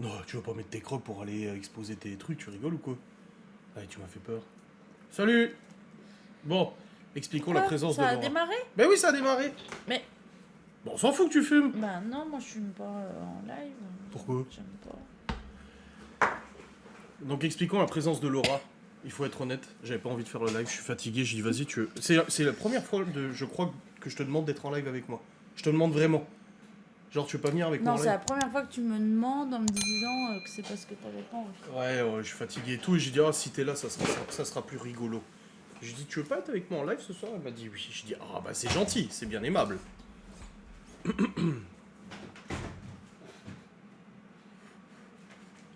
Non, tu vas pas mettre tes crocs pour aller exposer tes trucs, tu rigoles ou quoi? Allez, tu m'as fait peur. Salut. Bon, expliquons la Quoi, présence de ça a Laura. démarré? Ben oui, ça a démarré. Mais Bon, on s'en fout que tu fumes. bah non, moi je fume pas en live. Pourquoi? J'aime pas. Donc expliquons la présence de Laura. Il faut être honnête, j'avais pas envie de faire le live, je suis fatigué, j'ai dit vas-y tu veux. C'est la première fois je crois que je te demande d'être en live avec moi. Je te demande vraiment. Genre tu veux pas venir avec moi Non, en c'est live? la première fois que tu me demandes en me disant que c'est parce que t'avais pas envie. Ouais, je suis fatigué et tout, et j'ai dit ah si t'es là ça sera plus rigolo. J'ai dit tu veux pas être avec moi en live ce soir? Elle m'a dit oui. J'ai dit ah bah c'est gentil, c'est bien aimable.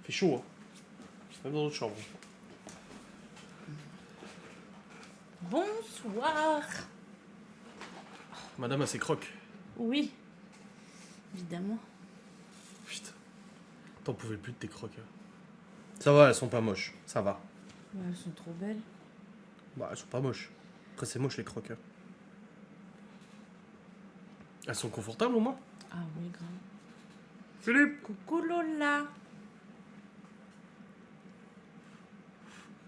Fait chaud hein. Même dans notre chambre. Bonsoir. Madame a ses crocs. Oui, évidemment. Putain. T'en pouvais plus de tes crocs. Hein. Ça va, elles sont pas moches. Ça va. Ouais, elles sont trop belles. Bah, elles sont pas moches. Après, c'est moche les crocs. Hein. Elles sont confortables au moins? Ah oui, grave. Philippe! Coucou Lola.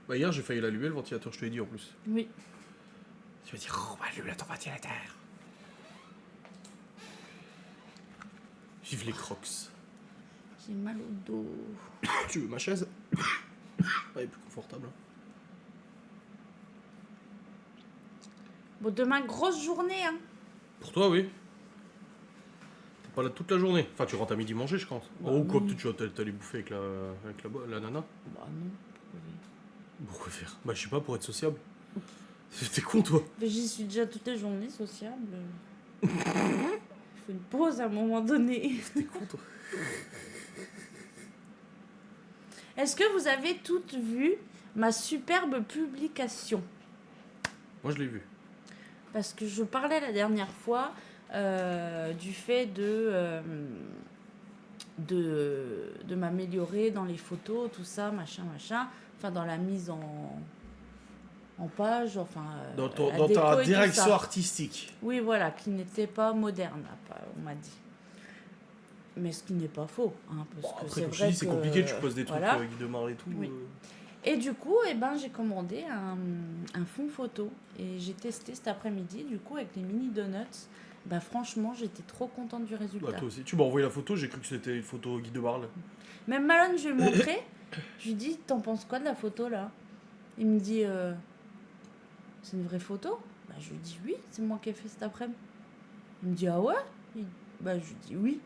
Bah, hier, j'ai failli l'allumer le ventilateur, je te l'ai dit en plus. Oui. Tu vas dire, oh, bah, allume ton ventilateur. Vive les crocs. J'ai mal au dos. Tu veux ma chaise? Elle est plus confortable. Bon, demain, grosse journée, hein. Pour toi, oui. T'es pas là toute la journée. Enfin, tu rentres à midi manger, je pense. Bah, Oh, quoi, non. peut-être tu vas t'aller bouffer avec la nana. Bah non. Pourquoi faire? Bah, je sais pas, pour être sociable. T'es con, toi. Mais j'y suis déjà toutes les journées sociable. Il faut une pause à un moment donné. T'es con, toi. Est-ce que vous avez toutes vu ma superbe publication? Moi, je l'ai vu. Parce que je parlais la dernière fois du fait de m'améliorer dans les photos, tout ça, machin. Enfin, dans la mise en page, enfin... Dans, la dans déco ta et tout direction ça. artistique. Oui, voilà, qui n'était pas moderne, on m'a dit. Mais ce qui n'est pas faux, hein, parce Bon, que après, c'est comme je te vrai dis, c'est que, compliqué, tu poses des trucs voilà. Guy de Marle et tout. Oui. Et du coup, j'ai commandé un fond photo et j'ai testé cet après-midi, du coup, avec les mini donuts. Bah franchement, j'étais trop contente du résultat. Bah, toi aussi. Tu m'as envoyé la photo, j'ai cru que c'était une photo Guy de Marle. Même Malone, je lui ai montré. Je lui ai dit, t'en penses quoi de la photo là? Il me dit, c'est une vraie photo? Bah je lui dis oui, c'est moi qui ai fait cet après-midi. Il me dit ah ouais? Bah je lui dis oui,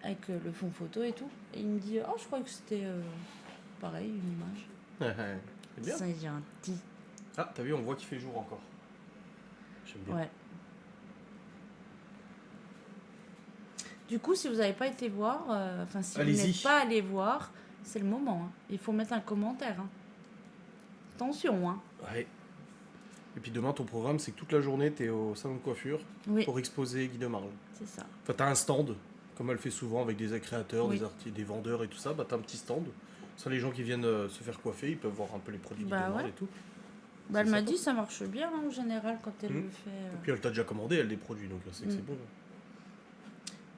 avec le fond photo et tout. Et il me dit oh je croyais que c'était pareil, une image. C'est bien. Ça j'ai un petit. Ah, t'as vu, on voit qu'il fait jour encore. J'aime bien. Ouais. Du coup, si vous n'avez pas été voir, enfin si vous Allez-y. n'êtes pas allé voir, c'est le moment. Hein. Il faut mettre un commentaire. Hein. Attention, hein. Ouais. Et puis demain, ton programme, c'est que toute la journée, t'es au salon de coiffure Oui, pour exposer Guy de Marle. c'est ça. Enfin, t'as un stand, comme elle fait souvent avec des créateurs, Oui. des vendeurs et tout ça. Bah, t'as un petit stand. Ça, les gens qui viennent se faire coiffer, ils peuvent voir un peu les produits Guy Bah de Marle ouais. et tout. Bah, elle C'est m'a sympa. dit ça marche bien hein, en général quand elle le fait. Et puis elle t'a déjà commandé, elle, des produits, donc là, c'est que c'est bon.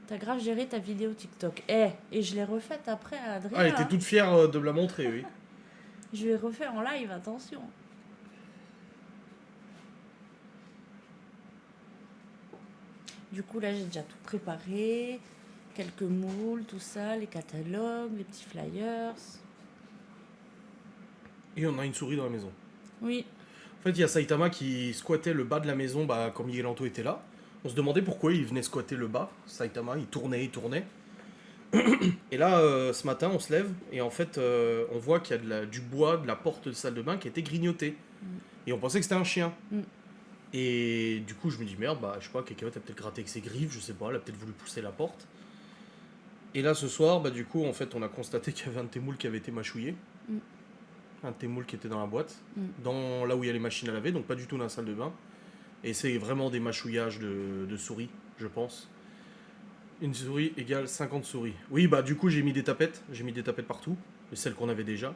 T'as grave géré ta vidéo TikTok. Et je l'ai refaite après à Adrien. Ah, elle était hein. toute fière de me la montrer, oui. Je l'ai refait en live, attention. Du coup, là, j'ai déjà tout préparé. Quelques moules, tout ça, les catalogues, les petits flyers. Et on a une souris dans la maison. Oui, En fait, il y a Saitama qui squattait le bas de la maison bah, quand Miguel Anto était là. On se demandait pourquoi il venait squatter le bas. Saitama, il tournait. Et là, ce matin, on se lève et en fait, on voit qu'il y a du bois de la porte de salle de bain qui a été grignoté. Et on pensait que c'était un chien. Mm. Et du coup, je me dis merde, bah, je sais pas, quelqu'un a peut-être gratté avec ses griffes, je sais pas, elle a peut-être voulu pousser la porte. Et là, ce soir, bah, du coup, en fait, on a constaté qu'il y avait un de tes moules qui avait été mâchouillé. Mm. Un de tes moules qui était dans la boîte, Mm. dans là où il y a les machines à laver, donc pas du tout dans la salle de bain. Et c'est vraiment des mâchouillages de souris, je pense. Une souris égale 50 souris. Oui, bah du coup, j'ai mis des tapettes partout, celles qu'on avait déjà.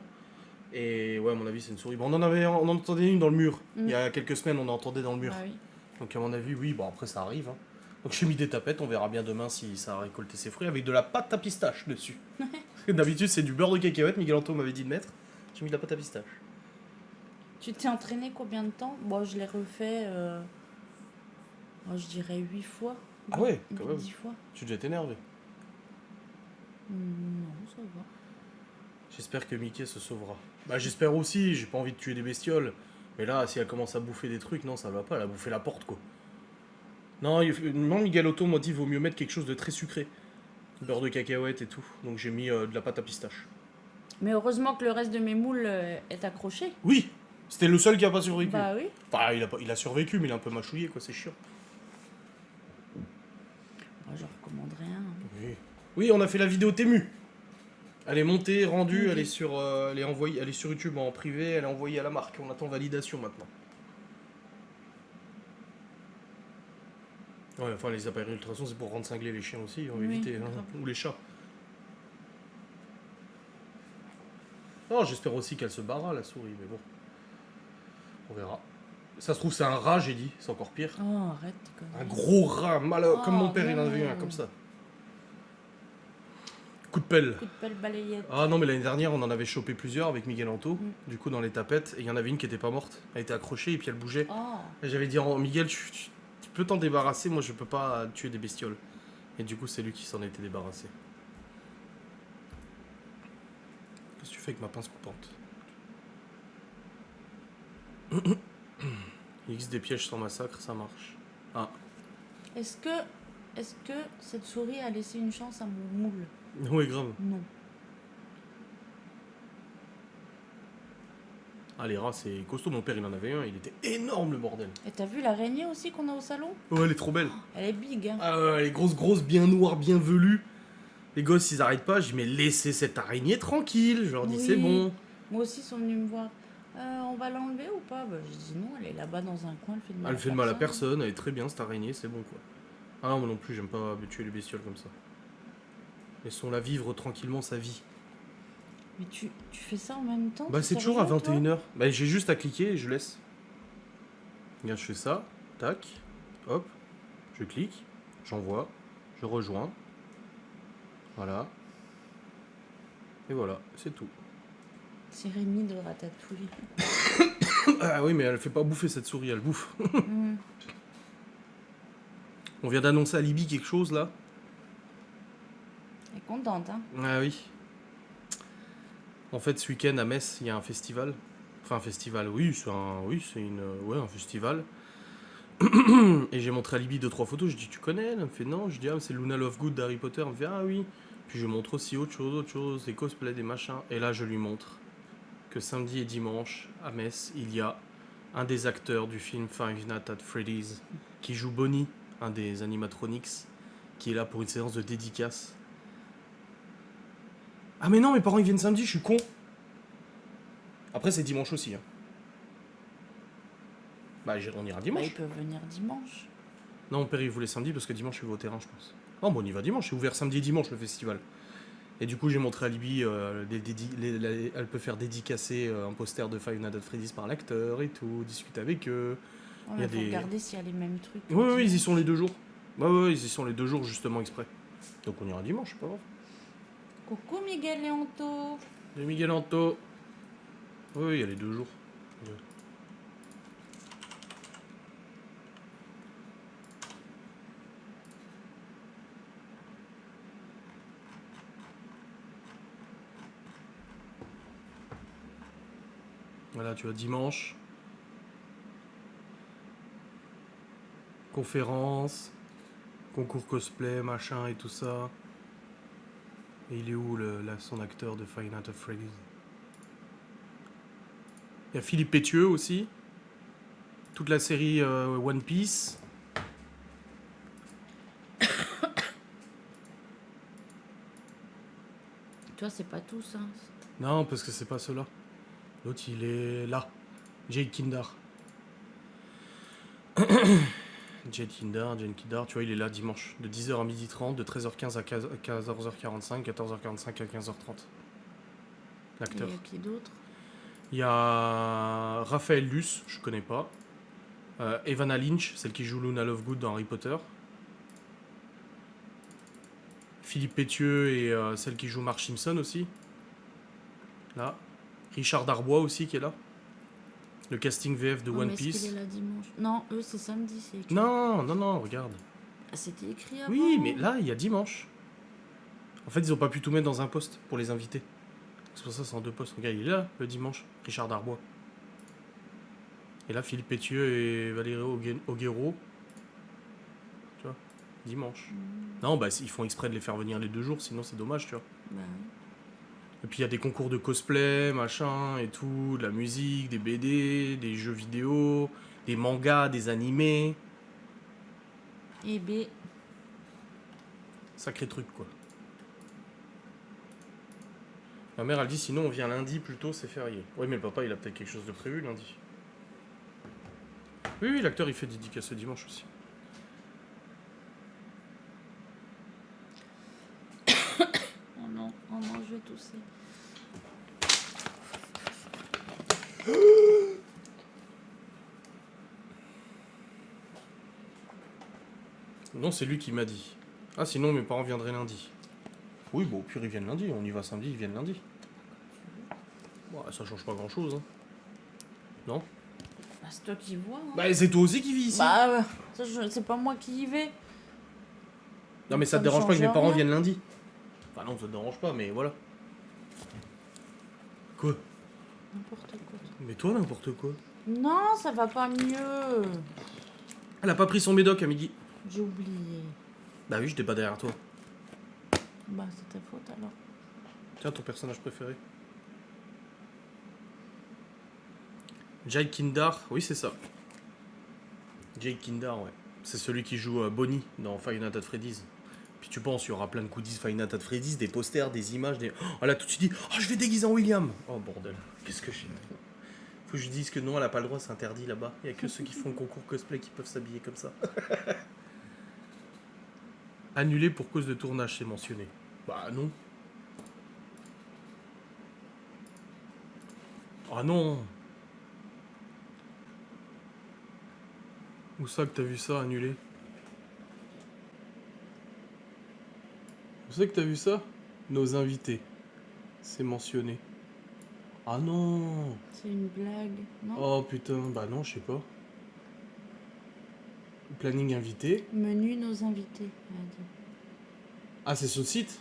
Et ouais, à mon avis, c'est une souris. Bon, on en entendait une dans le mur. Mm. Il y a quelques semaines, on en entendait dans le mur. bah oui. Donc à mon avis, oui, bon après ça arrive. Hein. Donc j'ai mis des tapettes, on verra bien demain si ça a récolté ses fruits avec de la pâte à pistache dessus. D'habitude, c'est du beurre de cacahuète. Miguel Anto m'avait dit de mettre. J'ai mis de la pâte à pistache. Tu t'es entraîné combien de temps? Bon, je l'ai refait, je dirais 8 fois. Ah ouais, quand même. 10 fois. Tu devais t'énerver. Non, ça va. J'espère que Mickey se sauvera. Bah, j'espère aussi. J'ai pas envie de tuer des bestioles. Mais là, si elle commence à bouffer des trucs, non, ça va pas. Elle a bouffé la porte, quoi. Non, non, Miguel Otto m'a dit vaut mieux mettre quelque chose de très sucré. Beurre de cacahuète et tout. Donc j'ai mis de la pâte à pistache. Mais heureusement que le reste de mes moules est accroché. Oui, c'était le seul qui a pas survécu. Bah oui. Enfin, il a survécu, mais il a un peu mâchouillé, quoi. C'est chiant. Moi, je recommande rien. Oui. Oui, on a fait la vidéo Tému. Elle est montée, rendue, Ok. elle est sur, elle est envoyée, elle est sur YouTube en privé, elle est envoyée à la marque. On attend validation maintenant. Ouais, enfin les appareils ultrasons c'est pour rendre cinglés les chiens aussi, on va Oui, éviter, hein, grave. ou les chats. Oh, j'espère aussi qu'elle se barra la souris, mais bon, on verra. Ça se trouve c'est un rat, j'ai dit, c'est encore pire. Oh, arrête. Un gros rat, Oh, comme mon père il en avait eu non. un, comme ça. Coup de pelle. Coup de pelle balayette. Ah non, mais l'année dernière, on en avait chopé plusieurs avec Miguel Anto, du coup dans les tapettes, et il y en avait une qui était pas morte. Elle était accrochée et puis elle bougeait. Oh. Et j'avais dit, Miguel, tu peux t'en débarrasser, moi je peux pas tuer des bestioles. Et du coup, c'est lui qui s'en était débarrassé. Qu'est-ce que tu fais avec ma pince coupante? Il existe des pièges sans massacre, ça marche. Ah, Est-ce que cette souris a laissé une chance à mon moule? oui, grave. Non. Ah, les rats, c'est costaud. Mon père, il en avait un, il était énorme le bordel. Et t'as vu l'araignée aussi qu'on a au salon? Ouais, elle est trop belle. Elle est big, hein. Ah, ouais, elle est grosse, bien noire, bien velue. Les gosses, ils arrêtent pas. Je dis, mais laissez cette araignée tranquille. Je leur dis, Oui. c'est bon. Moi aussi, ils sont venus me voir. On va l'enlever ou pas? Bah, je dis non, elle est là-bas dans un coin, elle fait de mal Elle fait de mal à personne, elle est très bien cette araignée, c'est bon quoi. Ah non, moi non plus, j'aime pas tuer les bestioles comme ça. Laissons-la vivre tranquillement sa vie. Mais tu fais ça en même temps? Bah, T'es c'est toujours à sérieux, toi 21h. Bah, j'ai juste à cliquer et je laisse. Regarde, je fais ça, tac, hop, je clique, j'envoie, je rejoins. Voilà. Et voilà, c'est tout. C'est Rémi de Ratatouille. Ah oui, mais elle fait pas bouffer cette souris, elle bouffe. Mm. On vient d'annoncer à Libye quelque chose là. Elle est contente, hein. Ah oui. En fait, ce week-end à Metz, il y a un festival. Enfin, un festival, oui, c'est un festival. Et j'ai montré à Libye 2-3 photos. Je dis, tu connais? Elle me fait non. Je dis, ah, c'est Luna Lovegood d'Harry Potter. Elle me fait, ah oui. Puis je montre aussi autre chose, des cosplays, des machins. Et là, je lui montre que samedi et dimanche, à Metz, il y a un des acteurs du film Five Nights at Freddy's qui joue Bonnie, un des animatronics, qui est là pour une séance de dédicace. Ah mais non, mes parents ils viennent samedi, je suis con. Après c'est dimanche aussi. Hein. Bah on ira Bah, dimanche. ils peuvent venir dimanche. Non, mon père il voulait samedi parce que dimanche il va au terrain, je pense. Non, bon on y va dimanche, c'est ouvert samedi et dimanche le festival. Et du coup j'ai montré à Libye, elle peut faire dédicacer un poster de Five Nights at Freddy's par l'acteur et tout, discuter avec eux. Ouais, Il y a faut des- regarder s'il y a les mêmes trucs. Oui, ils y sont les 2 jours. Ouais, ils y sont les 2 jours justement exprès. Donc on ira dimanche, c'est pas grave. Coucou Miguel Leonto. De Miguel Anto. Oui, il y a les 2 jours. Voilà, tu vois, dimanche. Conférence. Concours cosplay, machin et tout ça. Et il est où son acteur de Five Nights at Freddy's? Il y a Philippe Pétieux aussi. Toute la série One Piece. Toi, c'est pas tout ça. Non, parce que c'est pas cela. L'autre, il est là. Jade Kindar. Jane Kindar, tu vois, il est là dimanche. De 10h à 12h30, de 13h15 à 14h45, 14h45 à 15h30. L'acteur. Et y a qui d'autre? Il y a Raphaël Luce, je connais pas. Evanna Lynch, celle qui joue Luna Lovegood dans Harry Potter. Philippe Pétieux et celle qui joue Marge Simpson aussi. Là. Richard Darbois aussi qui est là. Le casting VF de Oh, One mais est-ce qu'il Piece. est là dimanche? Non, eux, c'est samedi, c'est écrit. Non, regarde. Ah, c'était écrit avant. Oui, mais là, il y a dimanche. En fait, ils ont pas pu tout mettre dans un poste pour les invités. C'est pour ça que c'est en 2 postes. Regarde, il est là, le dimanche. Richard Darbois. Et là, Philippe Pétieux et Valérie Auguero. Tu vois, dimanche. Non, bah, ils font exprès de les faire venir les 2 jours, sinon c'est dommage, tu vois. Bah oui. Et puis il y a des concours de cosplay, machin, et tout, de la musique, des BD, des jeux vidéo, des mangas, des animés. Et B. Sacré truc, quoi. Ma mère, elle dit sinon on vient lundi plutôt, c'est férié. Ouais, mais le papa, il a peut-être quelque chose de prévu lundi. Oui, l'acteur, il fait dédicace ce dimanche aussi. Oh non, je vais tousser. Non, c'est lui qui m'a dit. Ah, sinon mes parents viendraient lundi. Oui, bon, au pire, ils viennent lundi. On y va samedi, ils viennent lundi. Bon, ça change pas grand-chose, hein. Non? Bah, c'est toi qui vois. Hein. Bah, c'est toi aussi qui vis ici. Bah, c'est pas moi qui y vais. Non, mais ça te me dérange pas que mes change parents rien. viennent lundi? Enfin, non, ça te dérange pas, mais voilà. Quoi? N'importe quoi. Mais toi, n'importe quoi. Non, ça va pas mieux. Elle a pas pris son médoc à midi. J'ai oublié. Bah oui, j'étais pas derrière toi. Bah, c'est ta faute alors. Tiens, ton personnage préféré. Jake Kindar, oui, c'est ça. Jake Kindar, ouais. C'est celui qui joue Bonnie dans Five Nights at Freddy's. Puis tu penses, il y aura plein de goodies Five Nights at Freddy's, des posters, des images, des... Oh, elle a tout de suite dit, oh, je vais déguiser en William. Oh, bordel. Qu'est-ce que j'ai... Faut que je dise que non, elle a pas le droit, c'est interdit là-bas. Il y a que ceux qui font le concours cosplay qui peuvent s'habiller comme ça. Annulé pour cause de tournage, c'est mentionné. Bah non. Ah non. Où ça que t'as vu ça, annulé? Où c'est que t'as vu ça? Nos invités. C'est mentionné. Ah non. C'est une blague, non? Oh putain, bah non, je sais pas. Planning invité. Menu nos invités, elle a dit. Ah, c'est sur le site?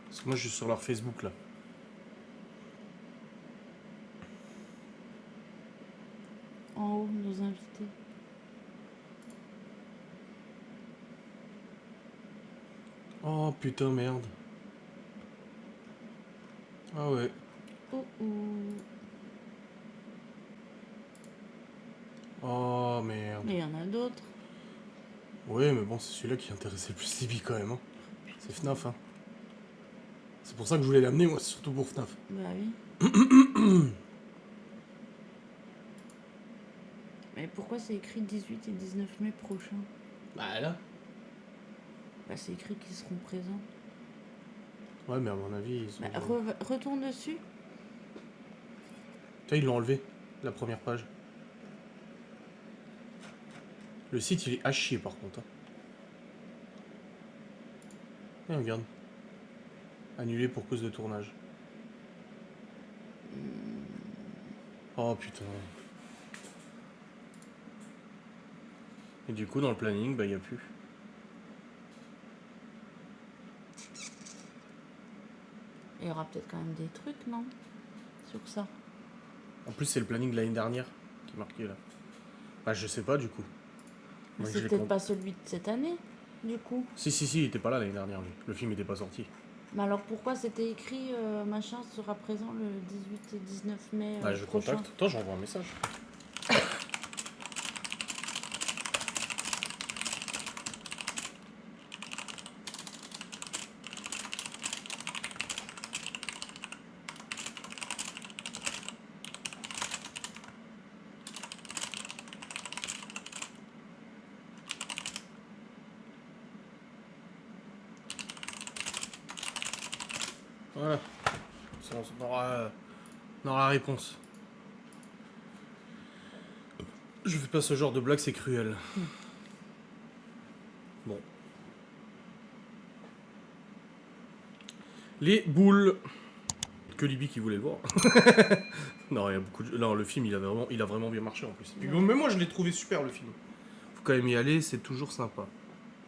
Parce que moi, je suis sur leur Facebook, là. En haut, nos invités. Oh putain, merde. Ah ouais. Oh oh. Oh merde. Mais il y en a d'autres. Ouais, mais bon, c'est celui-là qui intéressait le plus Libby quand même. Hein. C'est FNAF. Hein. C'est pour ça que je voulais l'amener, moi, c'est surtout pour FNAF. Bah oui. Mais pourquoi c'est écrit 18 et 19 mai prochain? Bah là. Bah c'est écrit qu'ils seront présents. Ouais, mais à mon avis, ils sont... Bah, retourne dessus. Tu vois, ils l'ont enlevé, la première page. Le site, il est à chier, par contre. Hein. Et regarde. Annulé pour cause de tournage. Oh, putain. Et du coup, dans le planning, bah, il n'y a plus. Il y aura peut-être quand même des trucs, non? Sur ça. En plus, c'est le planning de l'année dernière qui est marqué, là. Bah, je sais pas, du coup. Moi, C'est j'ai peut-être pas celui de cette année, du coup. Si, il était pas là l'année dernière, lui. Le film était pas sorti. Mais alors pourquoi c'était écrit machin sera présent le 18 et 19 mai Bah, je prochain? contacte. Attends, j'envoie un message. Voilà. On aura la réponse. Je fais pas ce genre de blague, c'est cruel. Bon. Les boules. Que Libby qui voulait le voir. Non, il y a beaucoup de... Non, le film, il a vraiment bien marché en plus. Puis, même moi, je l'ai trouvé super, le film. Faut quand même y aller, c'est toujours sympa.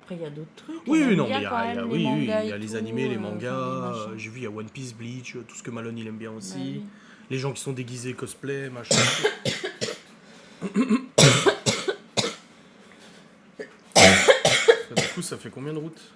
Après, il y a d'autres trucs. Oui, hein. non, mais il y quand a, même oui, les oui, mangas il y a et les tout, animés, les enfin, mangas. les machins. J'ai vu, il y a One Piece, Bleach, tout ce que Malone il aime bien aussi. Bah oui. Les gens qui sont déguisés, cosplay, machin. Du coup, ça fait combien de routes ?